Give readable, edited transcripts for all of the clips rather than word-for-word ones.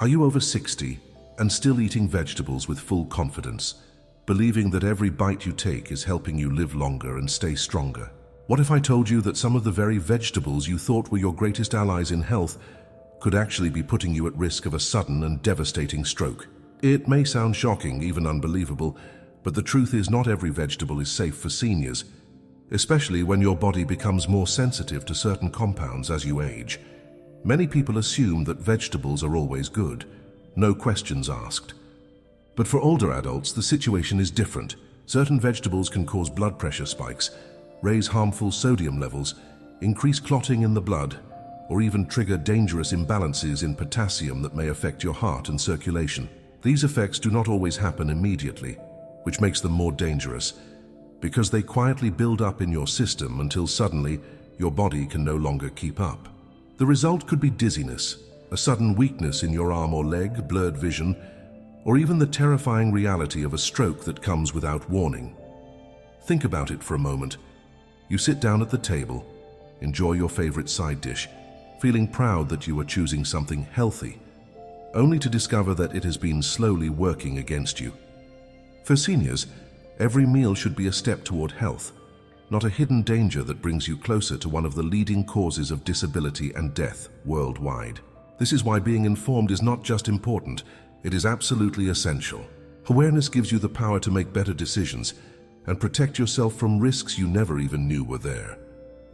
Are you over 60 and still eating vegetables with full confidence, believing that every bite you take is helping you live longer and stay stronger? What if I told you that some of the very vegetables you thought were your greatest allies in health could actually be putting you at risk of a sudden and devastating stroke? It may sound shocking, even unbelievable, but the truth is not every vegetable is safe for seniors, especially when your body becomes more sensitive to certain compounds as you age. Many people assume that vegetables are always good, no questions asked. But for older adults, the situation is different. Certain vegetables can cause blood pressure spikes, raise harmful sodium levels, increase clotting in the blood, or even trigger dangerous imbalances in potassium that may affect your heart and circulation. These effects do not always happen immediately, which makes them more dangerous, because they quietly build up in your system until suddenly your body can no longer keep up. The result could be dizziness, a sudden weakness in your arm or leg, blurred vision, or even the terrifying reality of a stroke that comes without warning. Think about it for a moment. You sit down at the table, enjoy your favorite side dish, feeling proud that you are choosing something healthy, only to discover that it has been slowly working against you. For seniors, every meal should be a step toward health, not a hidden danger that brings you closer to one of the leading causes of disability and death worldwide. This is why being informed is not just important, it is absolutely essential. Awareness gives you the power to make better decisions and protect yourself from risks you never even knew were there.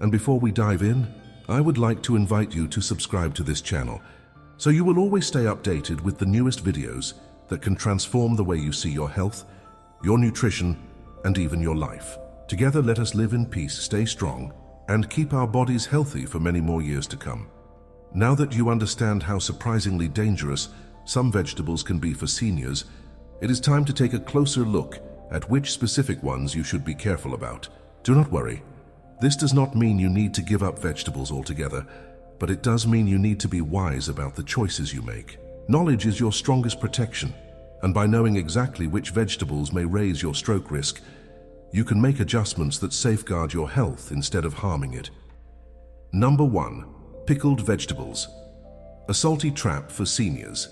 And before we dive in, I would like to invite you to subscribe to this channel, so you will always stay updated with the newest videos that can transform the way you see your health, your nutrition, and even your life. Together, let us live in peace, stay strong, and keep our bodies healthy for many more years to come. Now that you understand how surprisingly dangerous some vegetables can be for seniors, it is time to take a closer look at which specific ones you should be careful about. Do not worry. This does not mean you need to give up vegetables altogether, but it does mean you need to be wise about the choices you make. Knowledge is your strongest protection, and by knowing exactly which vegetables may raise your stroke risk, you can make adjustments that safeguard your health instead of harming it. Number 1. Pickled vegetables. A salty trap for seniors.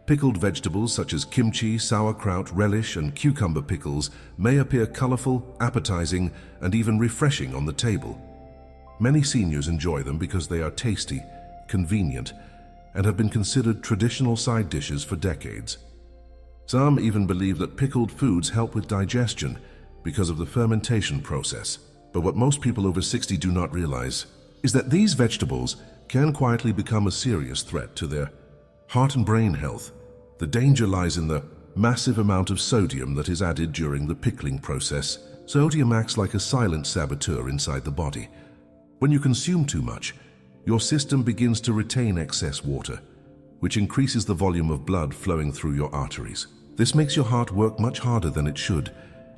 Pickled vegetables such as kimchi, sauerkraut, relish, and cucumber pickles may appear colorful, appetizing, and even refreshing on the table. Many seniors enjoy them because they are tasty, convenient, and have been considered traditional side dishes for decades. Some even believe that pickled foods help with digestion because of the fermentation process. But what most people over 60 do not realize is that these vegetables can quietly become a serious threat to their heart and brain health. The danger lies in the massive amount of sodium that is added during the pickling process. Sodium acts like a silent saboteur inside the body. When you consume too much, your system begins to retain excess water, which increases the volume of blood flowing through your arteries. This makes your heart work much harder than it should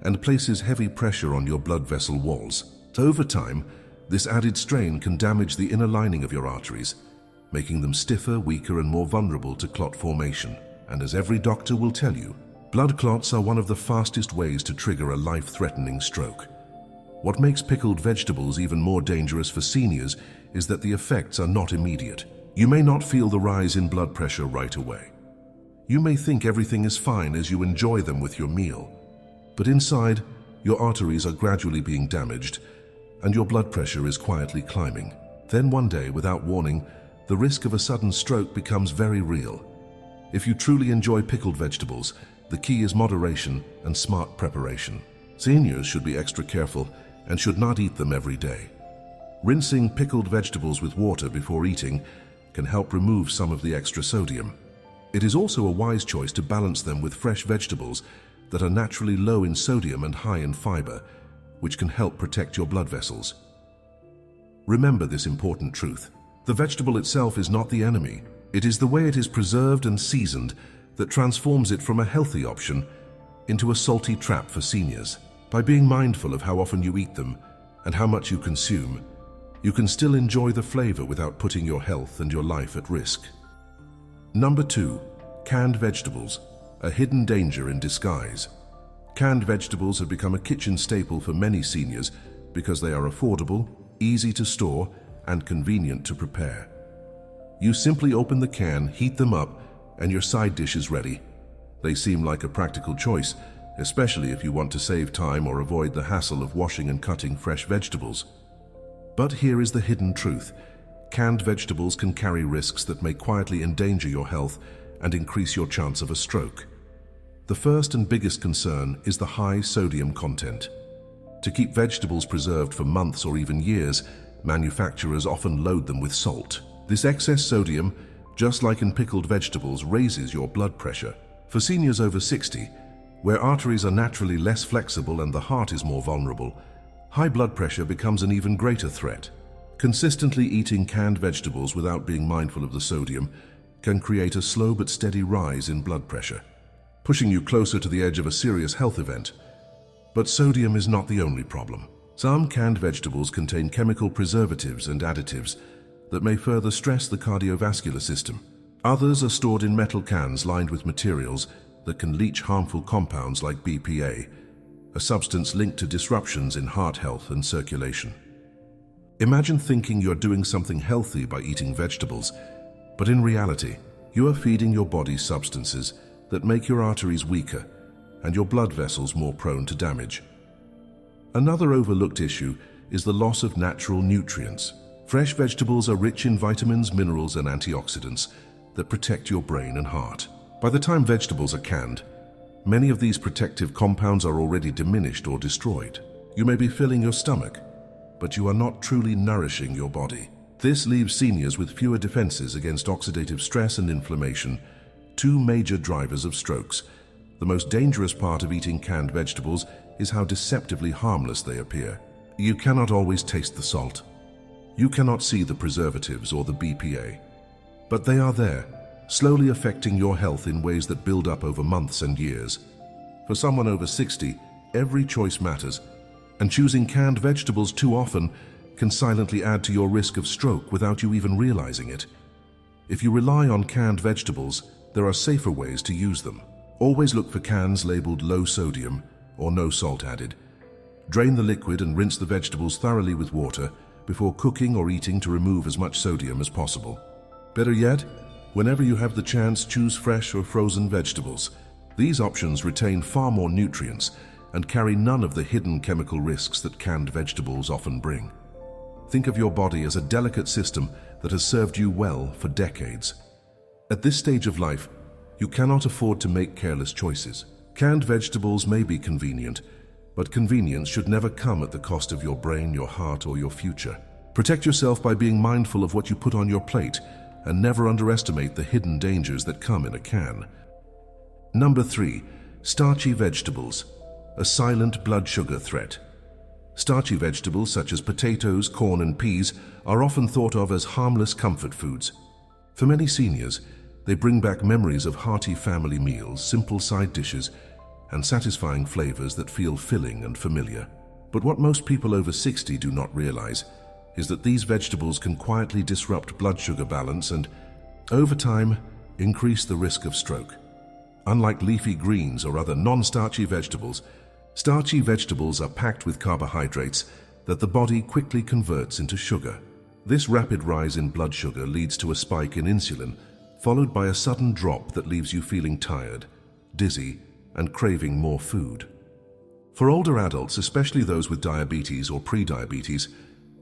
and places heavy pressure on your blood vessel walls. So over time, this added strain can damage the inner lining of your arteries, making them stiffer, weaker, and more vulnerable to clot formation. And as every doctor will tell you, blood clots are one of the fastest ways to trigger a life-threatening stroke. What makes pickled vegetables even more dangerous for seniors is that the effects are not immediate. You may not feel the rise in blood pressure right away. You may think everything is fine as you enjoy them with your meal, but inside, your arteries are gradually being damaged and your blood pressure is quietly climbing. Then one day, without warning, the risk of a sudden stroke becomes very real. If you truly enjoy pickled vegetables, the key is moderation and smart preparation. Seniors should be extra careful and should not eat them every day. Rinsing pickled vegetables with water before eating can help remove some of the extra sodium. It is also a wise choice to balance them with fresh vegetables that are naturally low in sodium and high in fiber, which can help protect your blood vessels. Remember this important truth. The vegetable itself is not the enemy. It is the way it is preserved and seasoned that transforms it from a healthy option into a salty trap for seniors. By being mindful of how often you eat them and how much you consume, you can still enjoy the flavor without putting your health and your life at risk. Number 2. Canned vegetables, a hidden danger in disguise. Canned vegetables have become a kitchen staple for many seniors because they are affordable, easy to store, and convenient to prepare. You simply open the can, heat them up, and your side dish is ready. They seem like a practical choice, especially if you want to save time or avoid the hassle of washing and cutting fresh vegetables. But here is the hidden truth. Canned vegetables can carry risks that may quietly endanger your health and increase your chance of a stroke. The first and biggest concern is the high sodium content. To keep vegetables preserved for months or even years, manufacturers often load them with salt. This excess sodium, just like in pickled vegetables, raises your blood pressure. For seniors over 60, where arteries are naturally less flexible and the heart is more vulnerable, high blood pressure becomes an even greater threat. Consistently eating canned vegetables without being mindful of the sodium can create a slow but steady rise in blood pressure, pushing you closer to the edge of a serious health event. But sodium is not the only problem. Some canned vegetables contain chemical preservatives and additives that may further stress the cardiovascular system. Others are stored in metal cans lined with materials that can leach harmful compounds like BPA, a substance linked to disruptions in heart health and circulation. Imagine thinking you're doing something healthy by eating vegetables, but in reality, you are feeding your body substances that make your arteries weaker and your blood vessels more prone to damage. Another overlooked issue is the loss of natural nutrients. Fresh vegetables are rich in vitamins, minerals, and antioxidants that protect your brain and heart. By the time vegetables are canned, many of these protective compounds are already diminished or destroyed. You may be filling your stomach, but you are not truly nourishing your body. This leaves seniors with fewer defenses against oxidative stress and inflammation, two major drivers of strokes. The most dangerous part of eating canned vegetables is how deceptively harmless they appear. You cannot always taste the salt. You cannot see the preservatives or the BPA. But they are there, slowly affecting your health in ways that build up over months and years. For someone over 60, every choice matters, and choosing canned vegetables too often can silently add to your risk of stroke without you even realizing it. If you rely on canned vegetables, there are safer ways to use them. Always look for cans labeled low sodium or no salt added. Drain the liquid and rinse the vegetables thoroughly with water before cooking or eating to remove as much sodium as possible. Better yet, whenever you have the chance, choose fresh or frozen vegetables. These options retain far more nutrients and carry none of the hidden chemical risks that canned vegetables often bring. Think of your body as a delicate system that has served you well for decades. At this stage of life, you cannot afford to make careless choices. Canned vegetables may be convenient, but convenience should never come at the cost of your brain, your heart, or your future. Protect yourself by being mindful of what you put on your plate and never underestimate the hidden dangers that come in a can. Number 3. Starchy vegetables. A silent blood sugar threat. Starchy vegetables such as potatoes, corn, and peas are often thought of as harmless comfort foods. For many seniors, they bring back memories of hearty family meals, simple side dishes, and satisfying flavors that feel filling and familiar. But what most people over 60 do not realize is that these vegetables can quietly disrupt blood sugar balance and, over time, increase the risk of stroke. Unlike leafy greens or other non-starchy vegetables, starchy vegetables are packed with carbohydrates that the body quickly converts into sugar. This rapid rise in blood sugar leads to a spike in insulin, followed by a sudden drop that leaves you feeling tired, dizzy, and craving more food. For older adults, especially those with diabetes or pre-diabetes,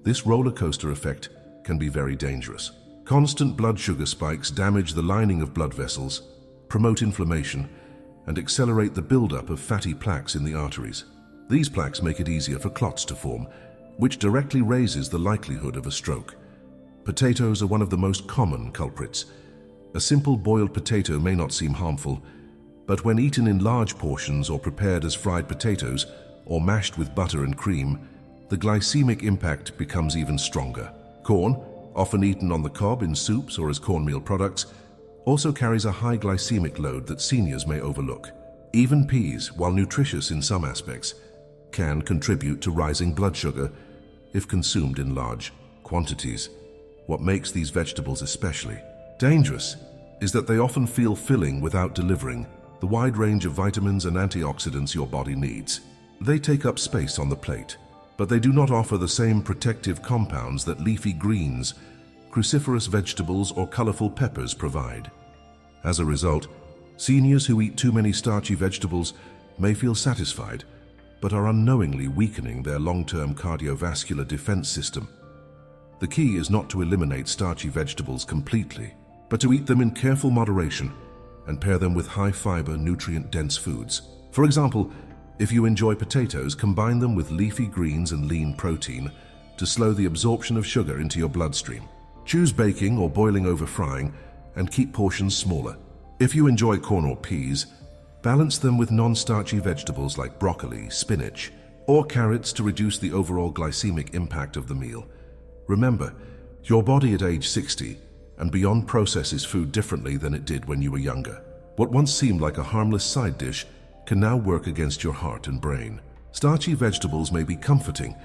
this roller coaster effect can be very dangerous. Constant blood sugar spikes damage the lining of blood vessels, promote inflammation, and accelerate the buildup of fatty plaques in the arteries. These plaques make it easier for clots to form, which directly raises the likelihood of a stroke. Potatoes are one of the most common culprits. A simple boiled potato may not seem harmful, but when eaten in large portions or prepared as fried potatoes or mashed with butter and cream, the glycemic impact becomes even stronger. Corn, often eaten on the cob in soups or as cornmeal products, also carries a high glycemic load that seniors may overlook. Even peas, while nutritious in some aspects, can contribute to rising blood sugar if consumed in large quantities. What makes these vegetables especially dangerous is that they often feel filling without delivering the wide range of vitamins and antioxidants your body needs. They take up space on the plate, but they do not offer the same protective compounds that leafy greens, cruciferous vegetables, or colorful peppers provide. As a result, seniors who eat too many starchy vegetables may feel satisfied, but are unknowingly weakening their long-term cardiovascular defense system. The key is not to eliminate starchy vegetables completely, but to eat them in careful moderation and pair them with high-fiber, nutrient-dense foods. For example, if you enjoy potatoes, combine them with leafy greens and lean protein to slow the absorption of sugar into your bloodstream. Choose baking or boiling over frying, and keep portions smaller. If you enjoy corn or peas, balance them with non-starchy vegetables like broccoli, spinach, or carrots to reduce the overall glycemic impact of the meal. Remember, your body at age 60 and beyond processes food differently than it did when you were younger. What once seemed like a harmless side dish can now work against your heart and brain. Starchy vegetables may be comforting,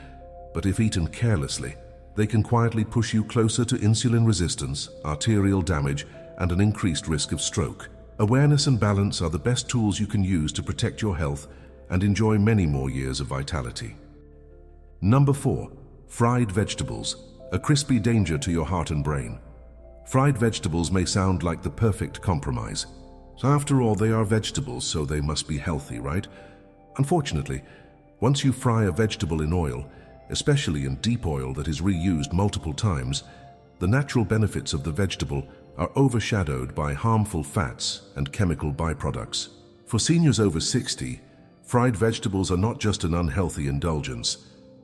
but if eaten carelessly, they can quietly push you closer to insulin resistance, arterial damage, and an increased risk of stroke. Awareness and balance are the best tools you can use to protect your health and enjoy many more years of vitality. Number 4. Fried vegetables, a crispy danger to your heart and brain. Fried vegetables may sound like the perfect compromise. So after all, they are vegetables, so they must be healthy, right? Unfortunately, once you fry a vegetable in oil, especially in deep oil that is reused multiple times, the natural benefits of the vegetable are overshadowed by harmful fats and chemical byproducts. For seniors over 60, fried vegetables are not just an unhealthy indulgence.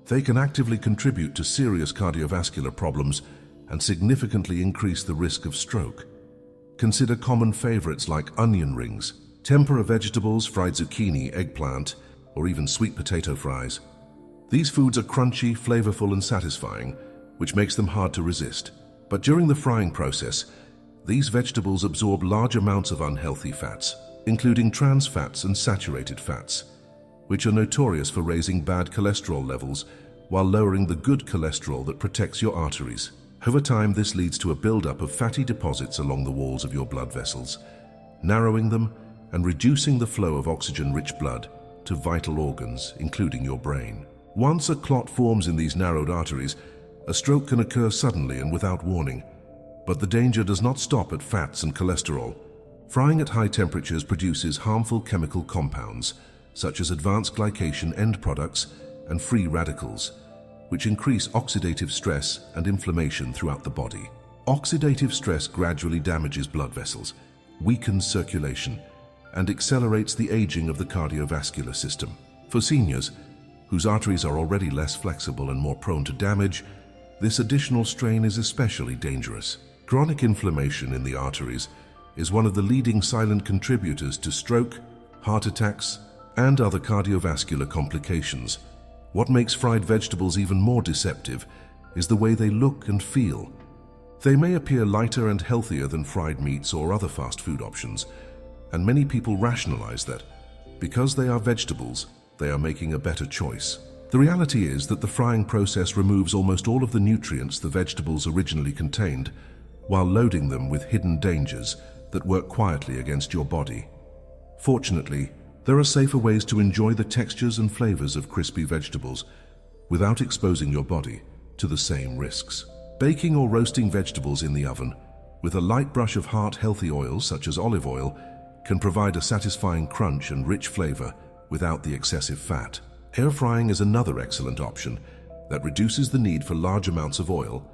They can actively contribute to serious cardiovascular problems and significantly increase the risk of stroke. Consider common favorites like onion rings, tempura vegetables, fried zucchini, eggplant, or even sweet potato fries. These foods are crunchy, flavorful, and satisfying, which makes them hard to resist. But during the frying process, these vegetables absorb large amounts of unhealthy fats, including trans fats and saturated fats, which are notorious for raising bad cholesterol levels while lowering the good cholesterol that protects your arteries. Over time, this leads to a buildup of fatty deposits along the walls of your blood vessels, narrowing them and reducing the flow of oxygen-rich blood to vital organs, including your brain. Once a clot forms in these narrowed arteries, a stroke can occur suddenly and without warning. But the danger does not stop at fats and cholesterol. Frying at high temperatures produces harmful chemical compounds, such as advanced glycation end products and free radicals, which increase oxidative stress and inflammation throughout the body. Oxidative stress gradually damages blood vessels, weakens circulation, and accelerates the aging of the cardiovascular system. For seniors, whose arteries are already less flexible and more prone to damage, this additional strain is especially dangerous. Chronic inflammation in the arteries is one of the leading silent contributors to stroke, heart attacks, and other cardiovascular complications. What makes fried vegetables even more deceptive is the way they look and feel. They may appear lighter and healthier than fried meats or other fast food options, and many people rationalize that because they are vegetables, they are making a better choice. The reality is that the frying process removes almost all of the nutrients the vegetables originally contained, while loading them with hidden dangers that work quietly against your body. Fortunately, there are safer ways to enjoy the textures and flavors of crispy vegetables without exposing your body to the same risks. Baking or roasting vegetables in the oven with a light brush of heart-healthy oils such as olive oil can provide a satisfying crunch and rich flavor without the excessive fat. Air frying is another excellent option that reduces the need for large amounts of oil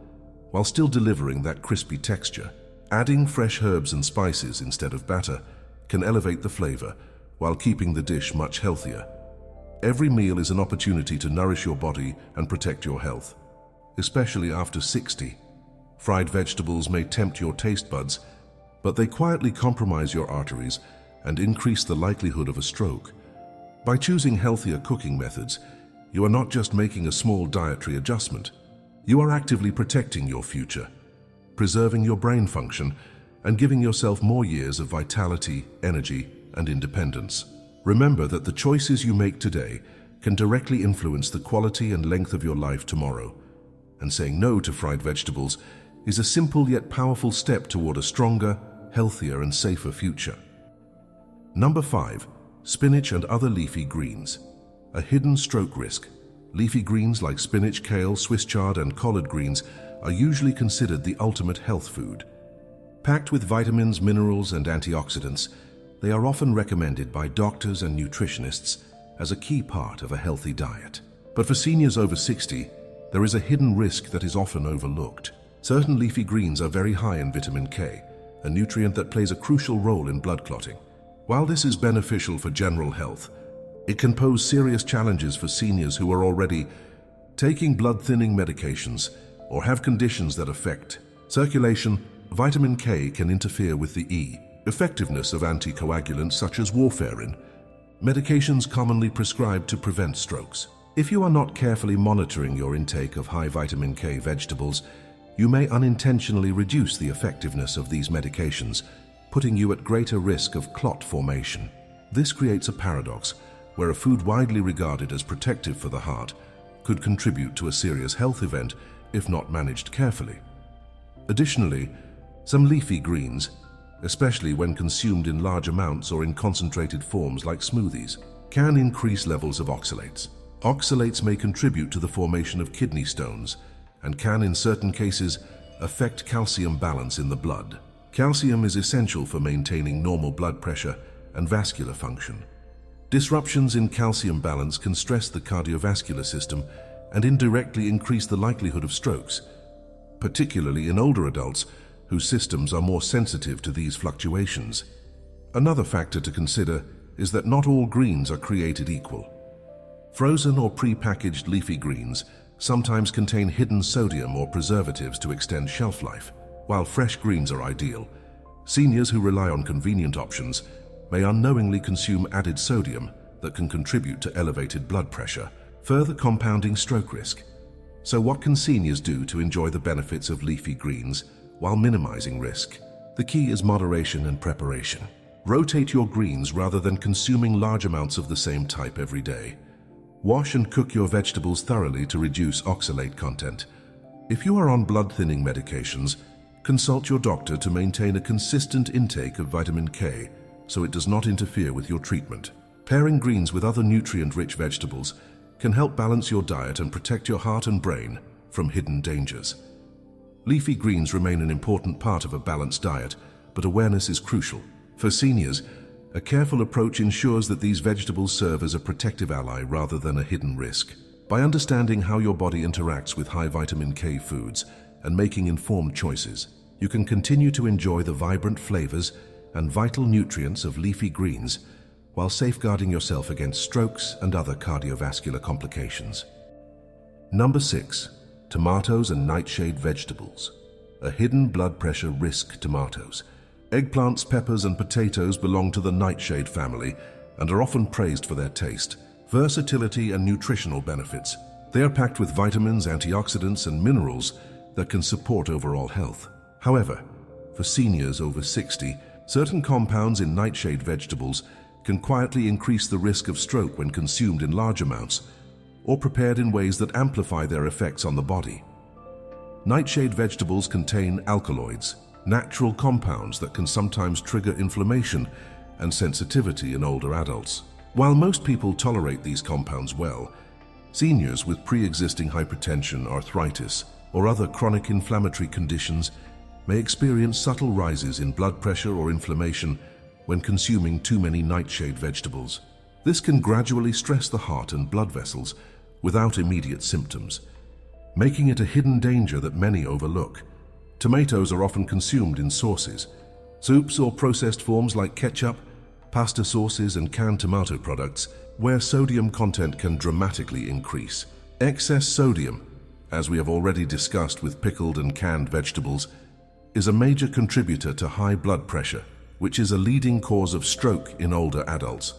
while still delivering that crispy texture. Adding fresh herbs and spices instead of batter can elevate the flavor while keeping the dish much healthier. Every meal is an opportunity to nourish your body and protect your health. Especially after 60, fried vegetables may tempt your taste buds, but they quietly compromise your arteries and increase the likelihood of a stroke. By choosing healthier cooking methods, you are not just making a small dietary adjustment. You are actively protecting your future, preserving your brain function, and giving yourself more years of vitality, energy, and independence. Remember that the choices you make today can directly influence the quality and length of your life tomorrow. And saying no to fried vegetables is a simple yet powerful step toward a stronger, healthier, and safer future. Number 5. Spinach and other leafy greens. A hidden stroke risk. Leafy greens like spinach, kale, Swiss chard, and collard greens are usually considered the ultimate health food. Packed with vitamins, minerals, and antioxidants, they are often recommended by doctors and nutritionists as a key part of a healthy diet. But for seniors over 60, there is a hidden risk that is often overlooked. Certain leafy greens are very high in vitamin K, a nutrient that plays a crucial role in blood clotting. While this is beneficial for general health, it can pose serious challenges for seniors who are already taking blood-thinning medications or have conditions that affect circulation. Vitamin K can interfere with the effectiveness of anticoagulants such as warfarin, medications commonly prescribed to prevent strokes. If you are not carefully monitoring your intake of high vitamin K vegetables, you may unintentionally reduce the effectiveness of these medications, putting you at greater risk of clot formation. This creates a paradox where a food widely regarded as protective for the heart could contribute to a serious health event if not managed carefully. Additionally, some leafy greens, especially when consumed in large amounts or in concentrated forms like smoothies, can increase levels of oxalates. Oxalates may contribute to the formation of kidney stones and can, in certain cases, affect calcium balance in the blood. Calcium is essential for maintaining normal blood pressure and vascular function. Disruptions in calcium balance can stress the cardiovascular system and indirectly increase the likelihood of strokes, particularly in older adults whose systems are more sensitive to these fluctuations. Another factor to consider is that not all greens are created equal. Frozen or pre-packaged leafy greens sometimes contain hidden sodium or preservatives to extend shelf life. While fresh greens are ideal, seniors who rely on convenient options may unknowingly consume added sodium that can contribute to elevated blood pressure, further compounding stroke risk. So what can seniors do to enjoy the benefits of leafy greens while minimizing risk? The key is moderation and preparation. Rotate your greens rather than consuming large amounts of the same type every day. Wash and cook your vegetables thoroughly to reduce oxalate content. If you are on blood-thinning medications, consult your doctor to maintain a consistent intake of vitamin K so it does not interfere with your treatment. Pairing greens with other nutrient-rich vegetables can help balance your diet and protect your heart and brain from hidden dangers. Leafy greens remain an important part of a balanced diet, but awareness is crucial. For seniors, a careful approach ensures that these vegetables serve as a protective ally rather than a hidden risk. By understanding how your body interacts with high vitamin K foods and making informed choices, you can continue to enjoy the vibrant flavors and vital nutrients of leafy greens while safeguarding yourself against strokes and other cardiovascular complications. Number 6. Tomatoes and nightshade vegetables. A hidden blood pressure risk. Tomatoes, eggplants, peppers, and potatoes belong to the nightshade family and are often praised for their taste, versatility, and nutritional benefits. They are packed with vitamins, antioxidants, and minerals that can support overall health. However, for seniors over 60, certain compounds in nightshade vegetables can quietly increase the risk of stroke when consumed in large amounts or prepared in ways that amplify their effects on the body. Nightshade vegetables contain alkaloids, natural compounds that can sometimes trigger inflammation and sensitivity in older adults. While most people tolerate these compounds well, seniors with pre-existing hypertension, arthritis, or other chronic inflammatory conditions may experience subtle rises in blood pressure or inflammation when consuming too many nightshade vegetables. This can gradually stress the heart and blood vessels without immediate symptoms, making it a hidden danger that many overlook. Tomatoes are often consumed in sauces, soups, or processed forms like ketchup, pasta sauces, and canned tomato products, where sodium content can dramatically increase. Excess sodium, as we have already discussed with pickled and canned vegetables, is a major contributor to high blood pressure, which is a leading cause of stroke in older adults.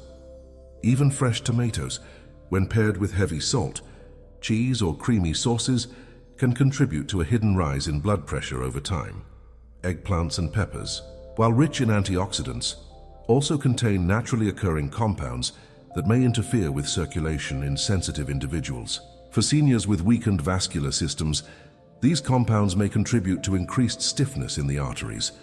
Even fresh tomatoes, when paired with heavy salt, cheese, or creamy sauces, can contribute to a hidden rise in blood pressure over time. Eggplants and peppers, while rich in antioxidants, also contain naturally occurring compounds that may interfere with circulation in sensitive individuals. For seniors with weakened vascular systems, these compounds may contribute to increased stiffness in the arteries,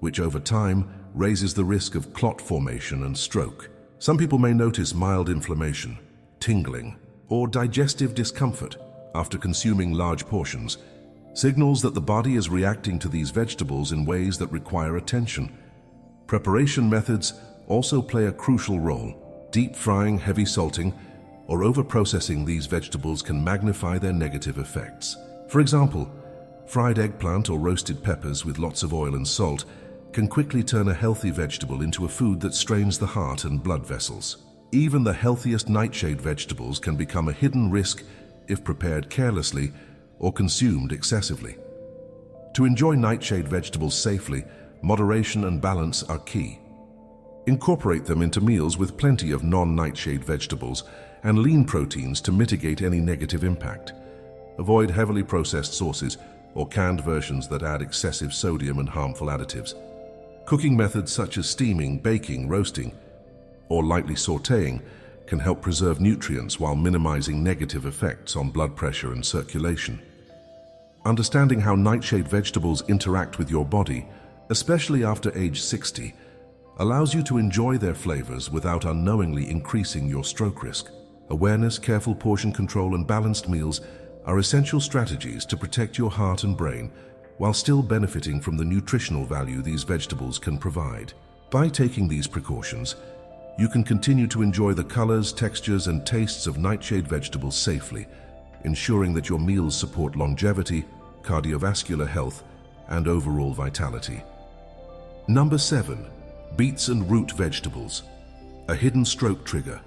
which over time raises the risk of clot formation and stroke. Some people may notice mild inflammation, tingling, or digestive discomfort after consuming large portions, signals that the body is reacting to these vegetables in ways that require attention. Preparation methods also play a crucial role. Deep frying, heavy salting, or over-processing these vegetables can magnify their negative effects. For example, fried eggplant or roasted peppers with lots of oil and salt can quickly turn a healthy vegetable into a food that strains the heart and blood vessels. Even the healthiest nightshade vegetables can become a hidden risk if prepared carelessly or consumed excessively. To enjoy nightshade vegetables safely, moderation and balance are key. Incorporate them into meals with plenty of non-nightshade vegetables and lean proteins to mitigate any negative impact. Avoid heavily processed sauces or canned versions that add excessive sodium and harmful additives. Cooking methods such as steaming, baking, roasting, or lightly sautéing can help preserve nutrients while minimizing negative effects on blood pressure and circulation. Understanding how nightshade vegetables interact with your body, especially after age 60, allows you to enjoy their flavors without unknowingly increasing your stroke risk. Awareness, careful portion control, and balanced meals are essential strategies to protect your heart and brain while still benefiting from the nutritional value these vegetables can provide. By taking these precautions, you can continue to enjoy the colors, textures, and tastes of nightshade vegetables safely, ensuring that your meals support longevity, cardiovascular health, and overall vitality. Number 7. Beets and root vegetables. A hidden stroke trigger.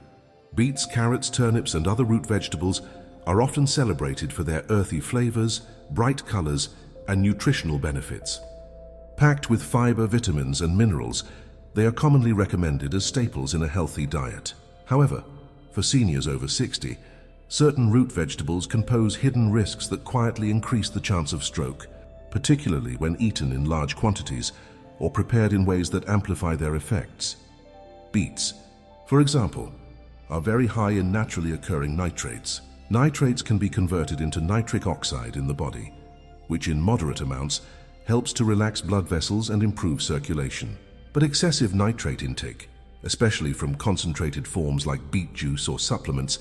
Beets, carrots, turnips, and other root vegetables are often celebrated for their earthy flavors, bright colors, and nutritional benefits. Packed with fiber, vitamins, and minerals, they are commonly recommended as staples in a healthy diet. However, for seniors over 60, certain root vegetables can pose hidden risks that quietly increase the chance of stroke, particularly when eaten in large quantities or prepared in ways that amplify their effects. Beets, for example, are very high in naturally occurring nitrates. Nitrates can be converted into nitric oxide in the body, which in moderate amounts helps to relax blood vessels and improve circulation. But excessive nitrate intake, especially from concentrated forms like beet juice or supplements,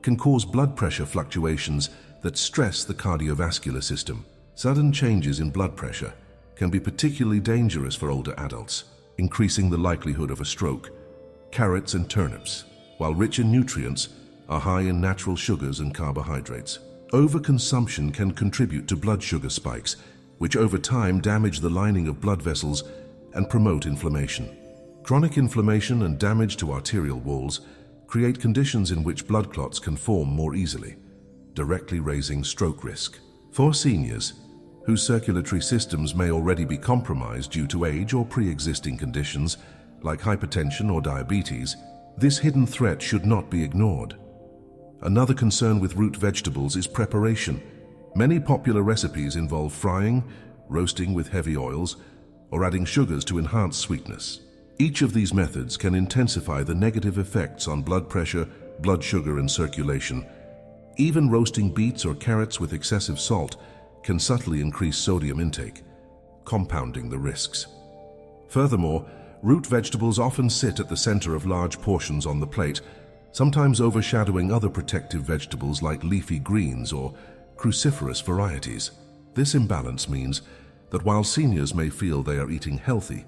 can cause blood pressure fluctuations that stress the cardiovascular system. Sudden changes in blood pressure can be particularly dangerous for older adults, increasing the likelihood of a stroke. Carrots and turnips, while rich in nutrients, are high in natural sugars and carbohydrates. Overconsumption can contribute to blood sugar spikes, which over time damage the lining of blood vessels and promote inflammation. Chronic inflammation and damage to arterial walls create conditions in which blood clots can form more easily, directly raising stroke risk. For seniors, whose circulatory systems may already be compromised due to age or pre-existing conditions like hypertension or diabetes, this hidden threat should not be ignored. Another concern with root vegetables is preparation. Many popular recipes involve frying, roasting with heavy oils, or adding sugars to enhance sweetness. Each of these methods can intensify the negative effects on blood pressure, blood sugar, and circulation. Even roasting beets or carrots with excessive salt can subtly increase sodium intake, compounding the risks. Furthermore, root vegetables often sit at the center of large portions on the plate, sometimes overshadowing other protective vegetables like leafy greens or cruciferous varieties. This imbalance means that while seniors may feel they are eating healthy,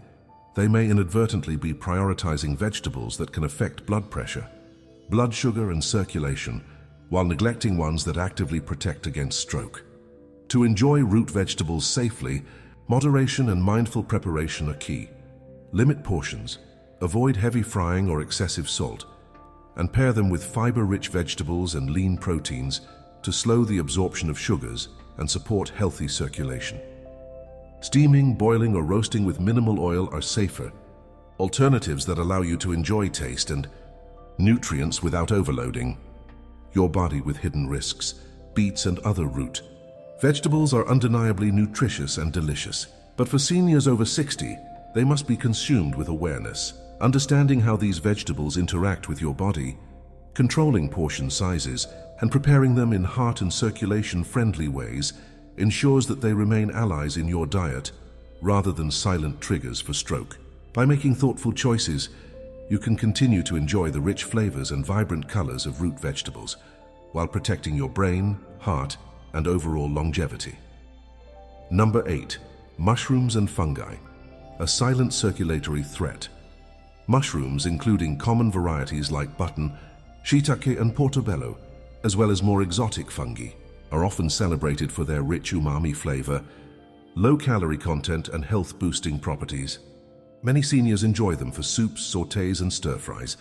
they may inadvertently be prioritizing vegetables that can affect blood pressure, blood sugar, and circulation, while neglecting ones that actively protect against stroke. To enjoy root vegetables safely, moderation and mindful preparation are key. Limit portions, avoid heavy frying or excessive salt, and pair them with fiber-rich vegetables and lean proteins to slow the absorption of sugars and support healthy circulation. Steaming, boiling, or roasting with minimal oil are safer alternatives that allow you to enjoy taste and nutrients without overloading your body with hidden risks. Beets and other root vegetables are undeniably nutritious and delicious, but for seniors over 60, they must be consumed with awareness. Understanding how these vegetables interact with your body, controlling portion sizes, and preparing them in heart and circulation-friendly ways ensures that they remain allies in your diet rather than silent triggers for stroke. By making thoughtful choices, you can continue to enjoy the rich flavors and vibrant colors of root vegetables while protecting your brain, heart, and overall longevity. Number 8. Mushrooms and fungi, a silent circulatory threat. Mushrooms, including common varieties like button, shiitake and portobello, as well as more exotic fungi, are often celebrated for their rich umami flavor, low-calorie content and health-boosting properties. Many seniors enjoy them for soups, sautés and stir-fries,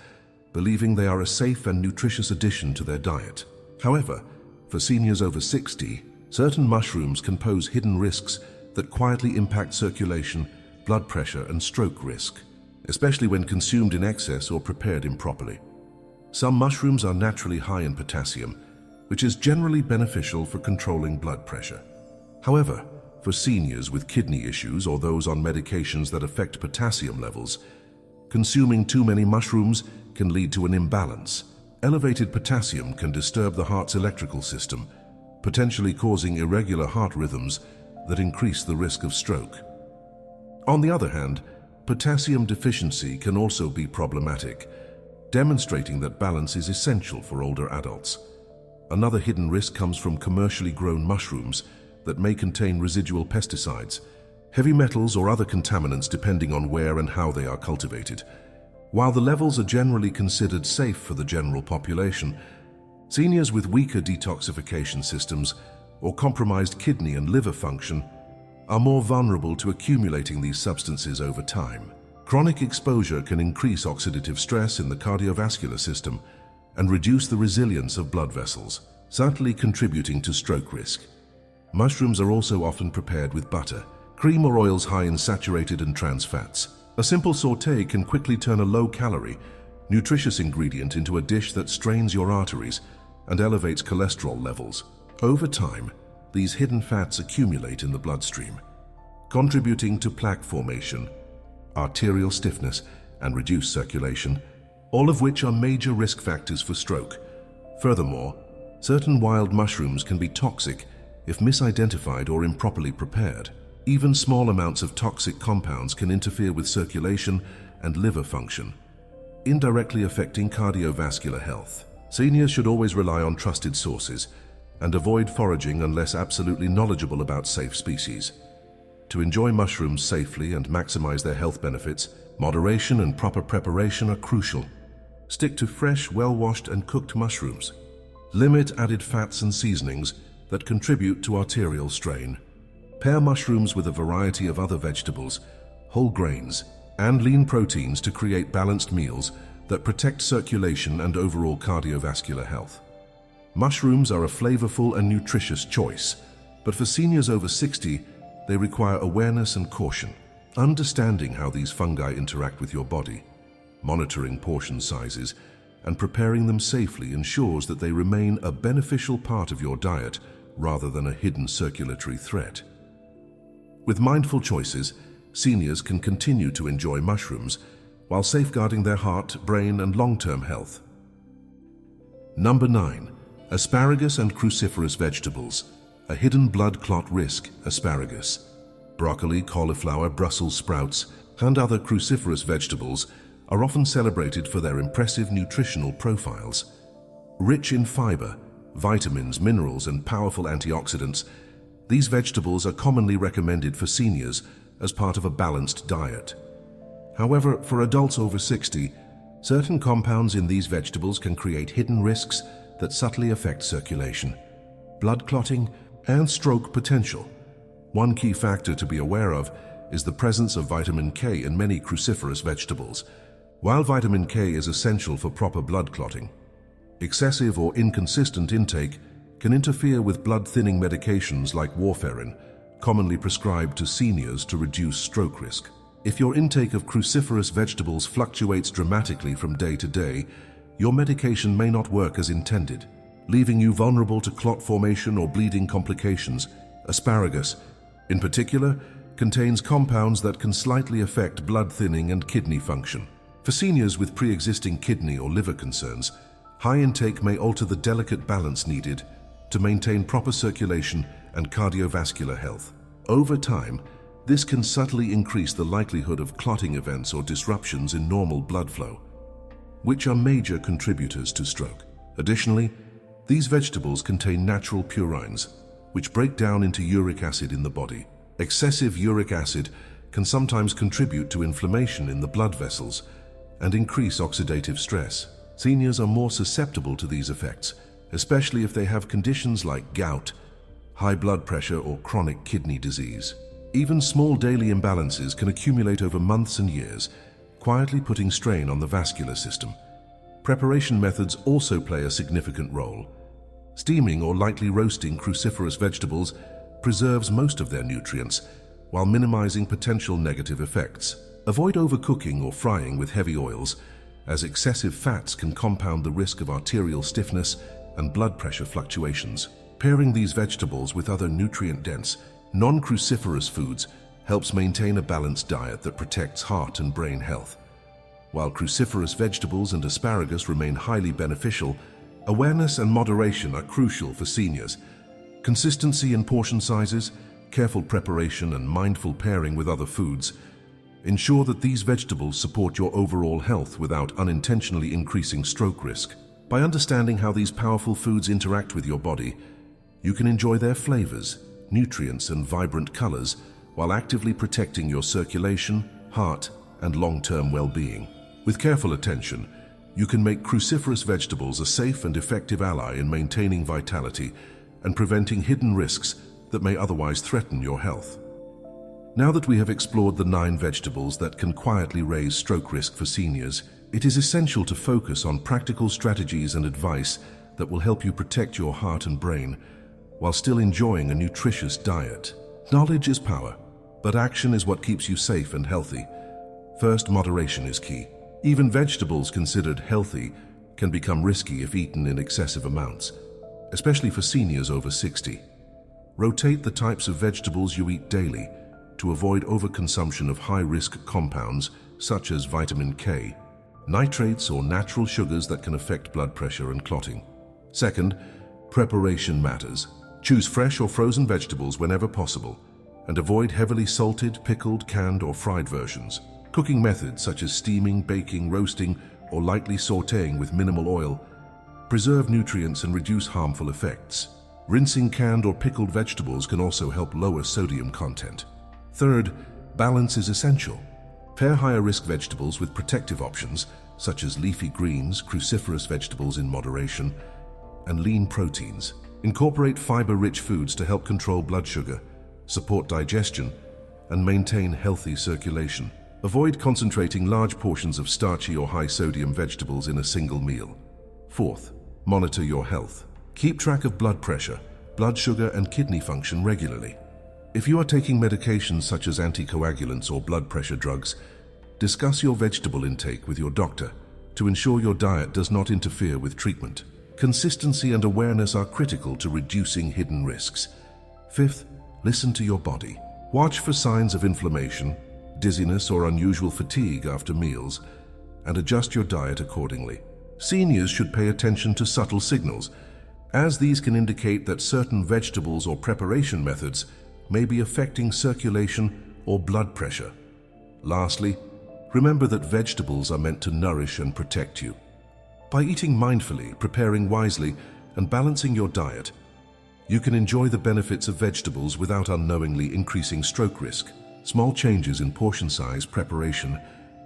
believing they are a safe and nutritious addition to their diet. However, for seniors over 60, certain mushrooms can pose hidden risks that quietly impact circulation, blood pressure and stroke risk, especially when consumed in excess or prepared improperly. Some mushrooms are naturally high in potassium, which is generally beneficial for controlling blood pressure. However, for seniors with kidney issues or those on medications that affect potassium levels, consuming too many mushrooms can lead to an imbalance. Elevated potassium can disturb the heart's electrical system, potentially causing irregular heart rhythms that increase the risk of stroke. On the other hand, potassium deficiency can also be problematic, demonstrating that balance is essential for older adults. Another hidden risk comes from commercially grown mushrooms that may contain residual pesticides, heavy metals or other contaminants depending on where and how they are cultivated. While the levels are generally considered safe for the general population, seniors with weaker detoxification systems or compromised kidney and liver function are more vulnerable to accumulating these substances over time. Chronic exposure can increase oxidative stress in the cardiovascular system and reduce the resilience of blood vessels, subtly contributing to stroke risk. Mushrooms are also often prepared with butter, cream or oils high in saturated and trans fats. A simple sauté can quickly turn a low-calorie, nutritious ingredient into a dish that strains your arteries and elevates cholesterol levels. Over time, these hidden fats accumulate in the bloodstream, contributing to plaque formation, arterial stiffness, and reduced circulation, all of which are major risk factors for stroke. Furthermore, certain wild mushrooms can be toxic if misidentified or improperly prepared. Even small amounts of toxic compounds can interfere with circulation and liver function, indirectly affecting cardiovascular health. Seniors should always rely on trusted sources and avoid foraging unless absolutely knowledgeable about safe species. To enjoy mushrooms safely and maximize their health benefits, moderation and proper preparation are crucial. Stick to fresh, well-washed and cooked mushrooms. Limit added fats and seasonings that contribute to arterial strain. Pair mushrooms with a variety of other vegetables, whole grains, and lean proteins to create balanced meals that protect circulation and overall cardiovascular health. Mushrooms are a flavorful and nutritious choice, but for seniors over 60, they require awareness and caution. Understanding how these fungi interact with your body, monitoring portion sizes, and preparing them safely ensures that they remain a beneficial part of your diet rather than a hidden circulatory threat. With mindful choices, seniors can continue to enjoy mushrooms while safeguarding their heart, brain, and long-term health. Number 9. Asparagus and cruciferous vegetables, a hidden blood clot risk. Asparagus, broccoli, cauliflower, Brussels sprouts, and other cruciferous vegetables are often celebrated for their impressive nutritional profiles. Rich in fiber, vitamins, minerals, and powerful antioxidants, these vegetables are commonly recommended for seniors as part of a balanced diet. However, for adults over 60, certain compounds in these vegetables can create hidden risks that subtly affect circulation, blood clotting, and stroke potential. One key factor to be aware of is the presence of vitamin K in many cruciferous vegetables. While vitamin K is essential for proper blood clotting, excessive or inconsistent intake can interfere with blood-thinning medications like warfarin, commonly prescribed to seniors to reduce stroke risk. If your intake of cruciferous vegetables fluctuates dramatically from day to day, your medication may not work as intended, leaving you vulnerable to clot formation or bleeding complications. Asparagus, in particular, contains compounds that can slightly affect blood thinning and kidney function. For seniors with pre-existing kidney or liver concerns, high intake may alter the delicate balance needed to maintain proper circulation and cardiovascular health. Over time, this can subtly increase the likelihood of clotting events or disruptions in normal blood flow, which are major contributors to stroke. Additionally, these vegetables contain natural purines, which break down into uric acid in the body, Excessive uric acid can sometimes contribute to inflammation in the blood vessels and increase oxidative stress. Seniors are more susceptible to these effects, especially if they have conditions like gout, high blood pressure, or chronic kidney disease. Even small daily imbalances can accumulate over months and years, quietly putting strain on the vascular system. Preparation methods also play a significant role. Steaming or lightly roasting cruciferous vegetables preserves most of their nutrients while minimizing potential negative effects. Avoid overcooking or frying with heavy oils, as excessive fats can compound the risk of arterial stiffness and blood pressure fluctuations. Pairing these vegetables with other nutrient-dense, non-cruciferous foods helps maintain a balanced diet that protects heart and brain health. While cruciferous vegetables and asparagus remain highly beneficial, awareness and moderation are crucial for seniors. Consistency in portion sizes, careful preparation, and mindful pairing with other foods ensure that these vegetables support your overall health without unintentionally increasing stroke risk. By understanding how these powerful foods interact with your body, you can enjoy their flavors, nutrients, and vibrant colors while actively protecting your circulation, heart, and long-term well-being. With careful attention, you can make cruciferous vegetables a safe and effective ally in maintaining vitality and preventing hidden risks that may otherwise threaten your health. Now that we have explored the 9 vegetables that can quietly raise stroke risk for seniors, it is essential to focus on practical strategies and advice that will help you protect your heart and brain while still enjoying a nutritious diet. Knowledge is power, but action is what keeps you safe and healthy. First, moderation is key. Even vegetables considered healthy can become risky if eaten in excessive amounts, especially for seniors over 60. Rotate the types of vegetables you eat daily to avoid overconsumption of high-risk compounds such as vitamin K, nitrates, or natural sugars that can affect blood pressure and clotting. Second, preparation matters. Choose fresh or frozen vegetables whenever possible, and avoid heavily salted, pickled, canned, or fried versions. Cooking methods such as steaming, baking, roasting, or lightly sautéing with minimal oil preserve nutrients and reduce harmful effects. Rinsing canned or pickled vegetables can also help lower sodium content. Third, balance is essential. Pair higher-risk vegetables with protective options such as leafy greens, cruciferous vegetables in moderation, and lean proteins. Incorporate fiber-rich foods to help control blood sugar, support digestion, and maintain healthy circulation. Avoid concentrating large portions of starchy or high-sodium vegetables in a single meal. Fourth, monitor your health. Keep track of blood pressure, blood sugar, and kidney function regularly. If you are taking medications such as anticoagulants or blood pressure drugs, discuss your vegetable intake with your doctor to ensure your diet does not interfere with treatment. Consistency and awareness are critical to reducing hidden risks. Fifth, listen to your body. Watch for signs of inflammation, dizziness, or unusual fatigue after meals, and adjust your diet accordingly. Seniors should pay attention to subtle signals, as these can indicate that certain vegetables or preparation methods may be affecting circulation or blood pressure. Lastly, remember that vegetables are meant to nourish and protect you. By eating mindfully, preparing wisely, and balancing your diet, you can enjoy the benefits of vegetables without unknowingly increasing stroke risk. Small changes in portion size, preparation,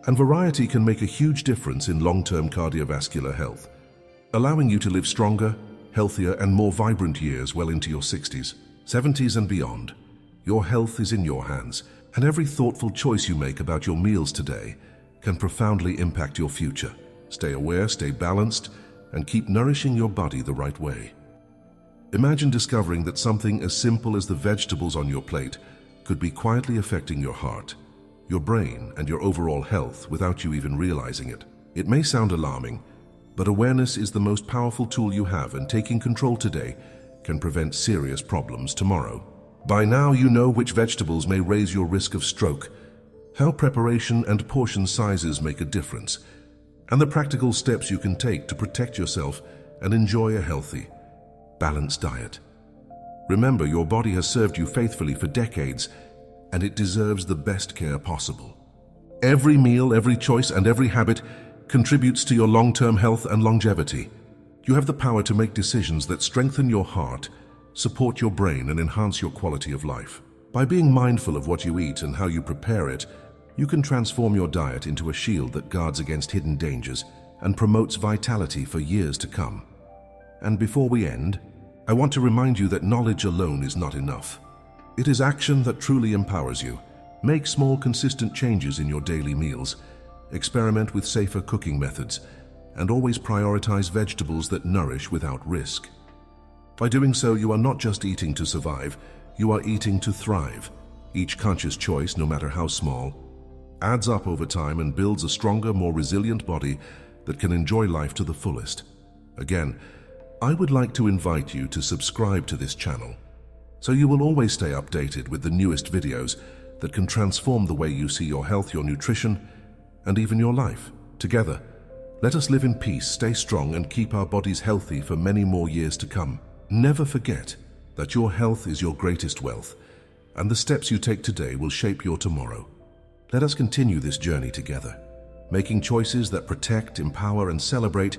and variety can make a huge difference in long-term cardiovascular health, allowing you to live stronger, healthier, and more vibrant years well into your 60s, 70s, and beyond. Your health is in your hands, and every thoughtful choice you make about your meals today can profoundly impact your future. Stay aware, stay balanced, and keep nourishing your body the right way. Imagine discovering that something as simple as the vegetables on your plate could be quietly affecting your heart, your brain, and your overall health without you even realizing it. It may sound alarming, but awareness is the most powerful tool you have, and taking control today can prevent serious problems tomorrow. By now you know which vegetables may raise your risk of stroke, how preparation and portion sizes make a difference, and the practical steps you can take to protect yourself and enjoy a healthy, balanced diet. Remember, your body has served you faithfully for decades, and it deserves the best care possible. Every meal, every choice, and every habit contributes to your long-term health and longevity. You have the power to make decisions that strengthen your heart, support your brain, and enhance your quality of life. By being mindful of what you eat and how you prepare it, you can transform your diet into a shield that guards against hidden dangers and promotes vitality for years to come. And before we end, I want to remind you that knowledge alone is not enough. It is action that truly empowers you. Make small, consistent changes in your daily meals, experiment with safer cooking methods, and always prioritize vegetables that nourish without risk. By doing so, you are not just eating to survive, you are eating to thrive. Each conscious choice, no matter how small, adds up over time and builds a stronger, more resilient body that can enjoy life to the fullest. Again, I would like to invite you to subscribe to this channel, so you will always stay updated with the newest videos that can transform the way you see your health, your nutrition, and even your life. Together, let us live in peace, stay strong, and keep our bodies healthy for many more years to come. Never forget that your health is your greatest wealth, and the steps you take today will shape your tomorrow. Let us continue this journey together, making choices that protect, empower, and celebrate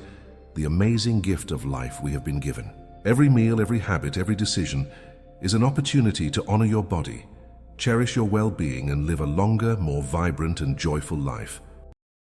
the amazing gift of life we have been given. Every meal, every habit, every decision is an opportunity to honor your body, cherish your well-being, and live a longer, more vibrant and joyful life.